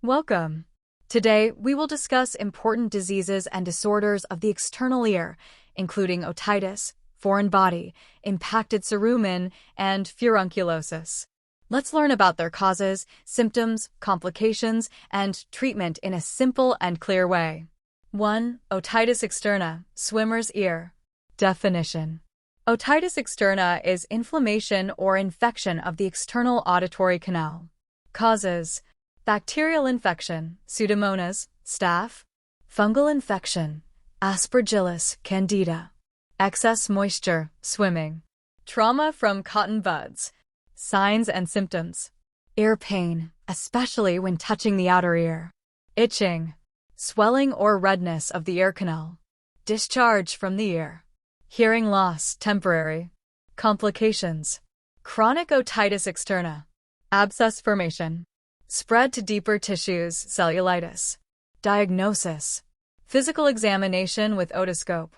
Welcome. Today, we will discuss important diseases and disorders of the external ear, including otitis, foreign body, impacted cerumen, and furunculosis. Let's learn about their causes, symptoms, complications, and treatment in a simple and clear way. 1. Otitis externa, swimmer's ear. Definition. Otitis externa is inflammation or infection of the external auditory canal. Causes: bacterial infection, Pseudomonas, staph; fungal infection, Aspergillus candida; excess moisture, swimming; trauma from cotton buds. Signs and symptoms: ear pain, especially when touching the outer ear; itching; swelling or redness of the ear canal; discharge from the ear; hearing loss, temporary. Complications: chronic otitis externa, abscess formation; spread to deeper tissues, cellulitis. Diagnosis: physical examination with otoscope;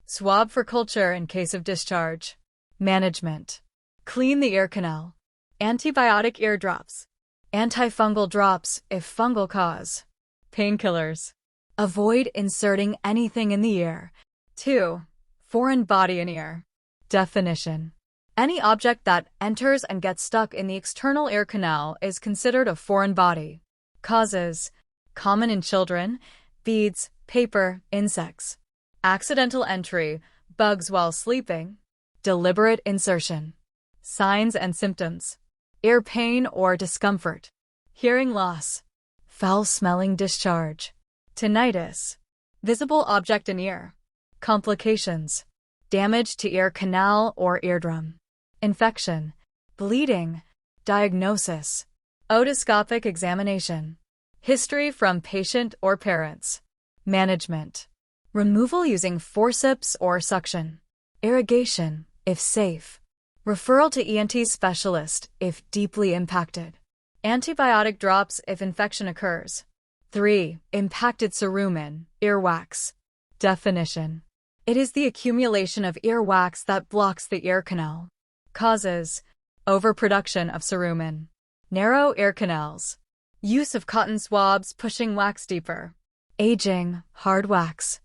swab for culture in case of discharge. Management: clean the ear canal; antibiotic ear drops; antifungal drops if fungal cause. Painkillers: avoid inserting anything in the ear. 2. Foreign body in ear. Definition. Any object that enters and gets stuck in the external ear canal is considered a foreign body. Causes: common in children, beads, paper, insects; accidental entry, bugs while sleeping; deliberate insertion. Signs and symptoms: ear pain or discomfort; hearing loss; foul-smelling discharge; tinnitus; visible object in ear. Complications: damage to ear canal or eardrum; infection; bleeding. Diagnosis: otoscopic examination; history from patient or parents. Management: removal using forceps or suction; irrigation, if safe; referral to ENT specialist if deeply impacted; antibiotic drops if infection occurs. 3. Impacted cerumen, earwax. Definition. It is the accumulation of earwax that blocks the ear canal. Causes: overproduction of cerumen; narrow ear canals; use of cotton swabs pushing wax deeper; aging, hard wax.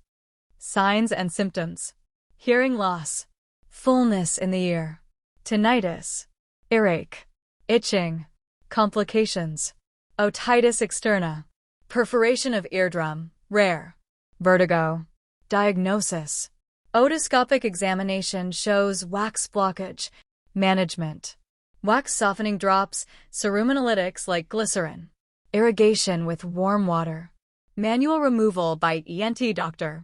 Signs and symptoms: hearing loss; fullness in the ear; tinnitus; earache; itching. Complications: otitis externa; perforation of eardrum, rare; vertigo. Diagnosis: otoscopic examination shows wax blockage. Management: wax softening drops, cerumenolytics like glycerin; irrigation with warm water; manual removal by ENT doctor.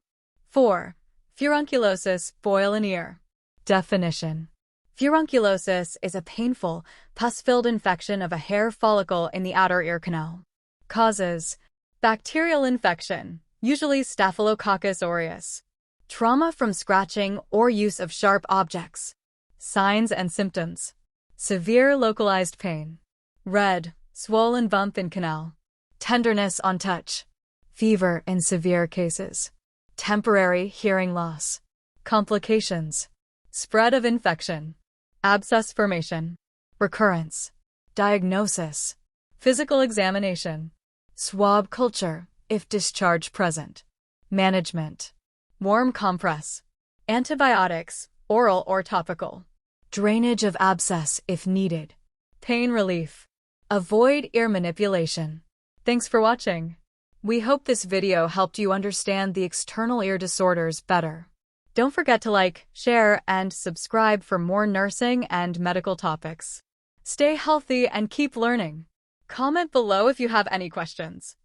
4. Furunculosis, boil in ear. Definition. Furunculosis is a painful, pus-filled infection of a hair follicle in the outer ear canal. Causes: bacterial infection, usually Staphylococcus aureus; trauma from scratching or use of sharp objects. Signs and symptoms: severe localized pain; red, swollen bump in canal; tenderness on touch; fever in severe cases; temporary hearing loss. Complications: spread of infection; abscess formation; recurrence. Diagnosis: physical examination; swab culture if discharge present. Management: warm compress; antibiotics, oral or topical; drainage of abscess if needed. Pain relief. Avoid ear manipulation. Thanks for watching. We hope this video helped you understand the external ear disorders better. Don't forget to like, share, and subscribe for more nursing and medical topics. Stay healthy and keep learning. Comment below if you have any questions.